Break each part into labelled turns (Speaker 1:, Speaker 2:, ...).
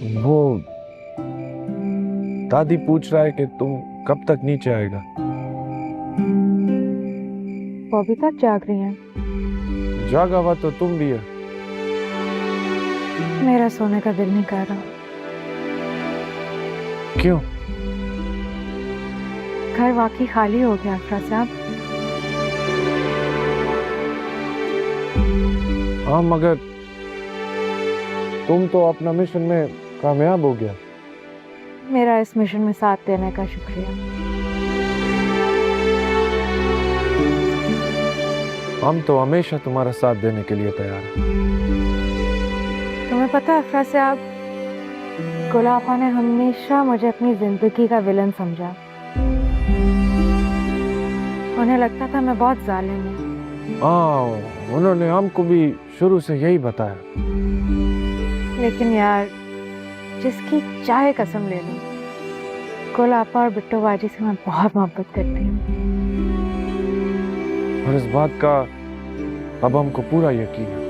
Speaker 1: वो दादी पूछ रहा है कि तुम कब तक नीचे आएगा।
Speaker 2: वो अभी तक जाग रही हैं।
Speaker 1: जागा हुआ तो तुम भी है।
Speaker 2: मेरा सोने का दिल नहीं कर रहा।
Speaker 1: क्यों?
Speaker 2: घर वाकई खाली हो गया अफरा साहब।
Speaker 1: हाँ, मगर तुम तो अपना मिशन में कामयाब हो गया।
Speaker 2: मेरा इस मिशन में साथ देने का शुक्रिया।
Speaker 1: हम तो हमेशा तुम्हारा साथ देने के लिए तैयार हैं।
Speaker 2: तुम्हें पता है अफरा साहब, गुलाफा ने हमेशा मुझे अपनी जिंदगी का विलन समझा। उन्हें लगता था मैं बहुत जालिम हूँ।
Speaker 1: हाँ, उन्होंने हमको भी शुरू से यही बताया।
Speaker 2: लेकिन यार, जिसकी चाहे कसम ले लो, गुलाफा और बिट्टू बाजी से मैं बहुत मोहब्बत करती हूँ।
Speaker 1: और इस बात का अब हमको पूरा यकीन है।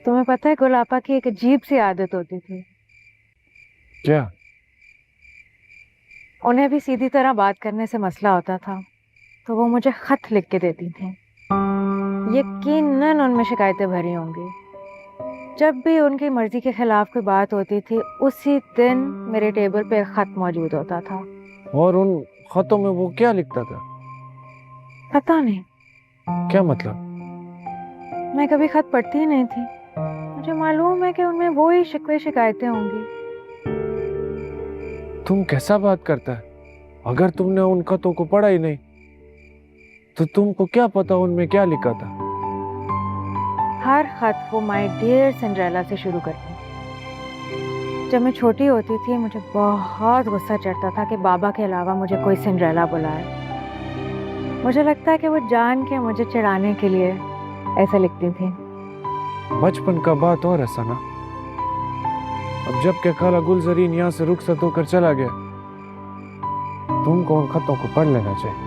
Speaker 2: तुम्हें पता है गुलाफा की एक अजीब सी आदत होती थी।
Speaker 1: क्या?
Speaker 2: उन्हें भी सीधी तरह बात करने से मसला होता था तो वो मुझे खत लिख के देती थी। यकीनन उनमें शिकायतें भरी होंगी। जब भी उनकी मर्जी के खिलाफ कोई बात होती थी, उसी दिन मेरे टेबल पे एक खत मौजूद होता था।
Speaker 1: और उन खतों में वो क्या लिखता था?
Speaker 2: पता नहीं,
Speaker 1: क्या मतलब?
Speaker 2: मैं कभी खत पढ़ती ही नहीं थी। मुझे मालूम है कि उनमें वो ही शिकवे शिकायतें होंगी।
Speaker 1: तुम कैसा बात करता है? अगर तुमने उन खतों को पढ़ा ही नहीं तो तुमको क्या पता उनमें क्या लिखा था?
Speaker 2: हर खत वो माय डियर सिंड्रेला से शुरू करती। जब मैं छोटी होती थी मुझे बहुत गुस्सा चढ़ता था कि बाबा के अलावा मुझे कोई सिंड्रेला बुलाए। मुझे लगता है कि वो जान के मुझे चिढ़ाने के लिए ऐसे लिखती थी।
Speaker 1: बचपन का बात और है सना। अब जब के खाला गुलजरीन यहाँ से रुखसत होकर चला गया, तुमको उन खतों को पढ़ लेना चाहिए।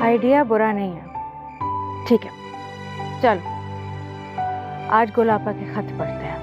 Speaker 2: आइडिया बुरा नहीं है। ठीक है, चलो आज गुलाबा के खत पढ़ते हैं।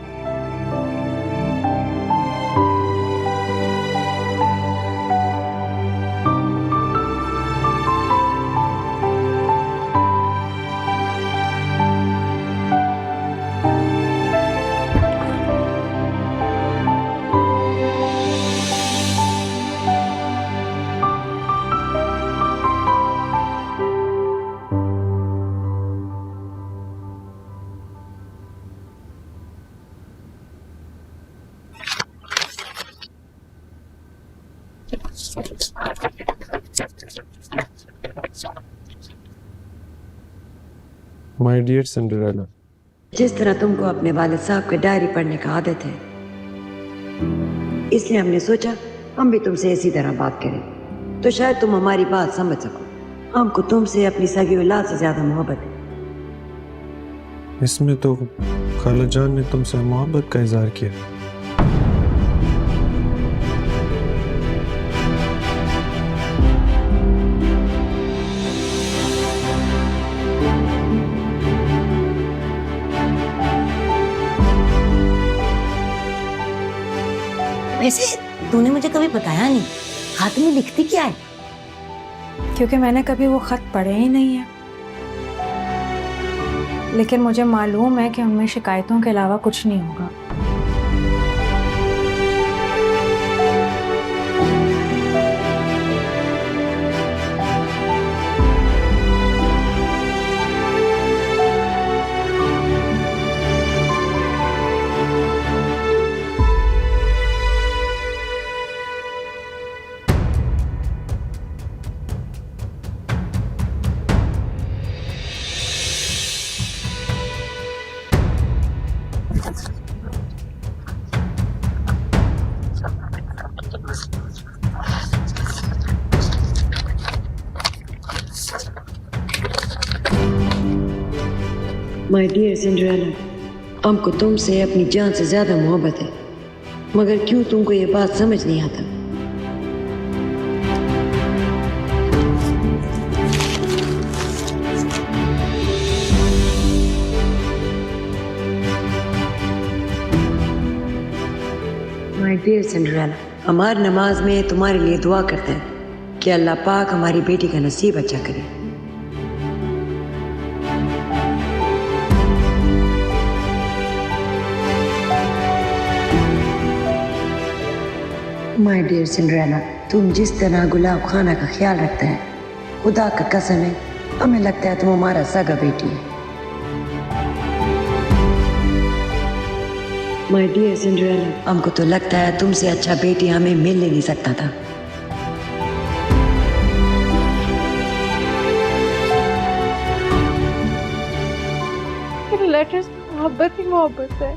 Speaker 1: माय डियर सिंड्रेला,
Speaker 3: जिस तरह तुमको अपने वालिद साहब की डायरी पढ़ने का आदत है, इसलिए हमने सोचा हम भी तुमसे इसी तरह बात करें तो शायद तुम हमारी बात समझ सको। हमको तुमसे अपनी सगी औलाद से ज्यादा मोहब्बत है।
Speaker 1: इसमें तो खाला जान ने तुमसे मोहब्बत का इजहार किया।
Speaker 3: वैसे तूने मुझे कभी बताया नहीं, हाथ में लिखती क्या है?
Speaker 2: क्योंकि मैंने कभी वो खत पढ़े ही नहीं है। लेकिन मुझे मालूम है कि उनमें शिकायतों के अलावा कुछ नहीं होगा।
Speaker 3: माय डियर सिंड्रेला, हमको तुमसे अपनी जान से ज्यादा मोहब्बत है, मगर क्यों तुमको ये बात समझ नहीं आता? डियर सिंड्रेला, हमारी नमाज में तुम्हारे लिए दुआ करते हैं कि अल्लाह पाक हमारी बेटी का नसीब अच्छा करे। माय डियर सिंड्रेला, तुम जिस तरह गुलाब खाना का ख्याल रखते हैं, खुदा का कसम है हमें लगता है तुम हमारा सगा बेटी है। माय डियर सिंड्रेला, हमको तो लगता है तुमसे अच्छा बेटी हमें मिल ही नहीं सकता था।
Speaker 2: लेटर्स में मोहब्बत ही मोहब्बत है।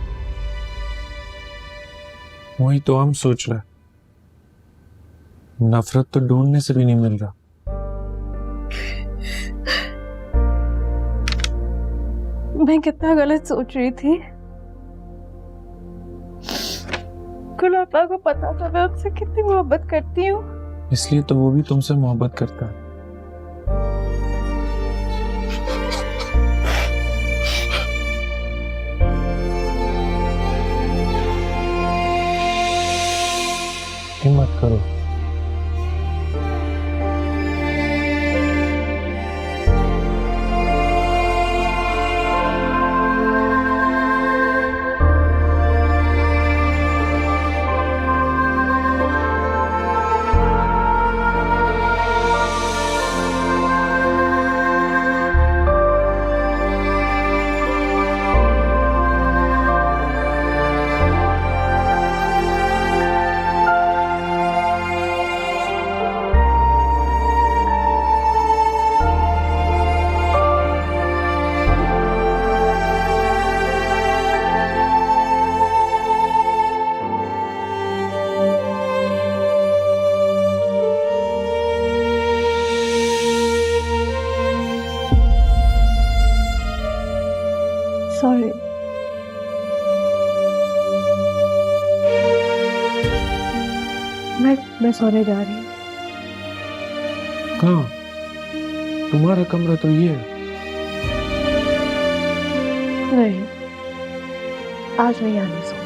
Speaker 1: वही तो हम सोच रहे हैं, नफरत तो ढूंढने से भी नहीं मिल रहा।
Speaker 2: मैं कितना गलत सोच रही थी। गुलाबा को पता था मैं उससे कितनी मोहब्बत करती हूँ,
Speaker 1: इसलिए तो वो भी तुमसे मोहब्बत करता है। हिम्मत करो।
Speaker 2: सॉरी। मैं सोने जा रही हूँ।
Speaker 1: कहाँ? तुम्हारा कमरा तो ये है।
Speaker 2: नहीं, आज नहीं आने सो।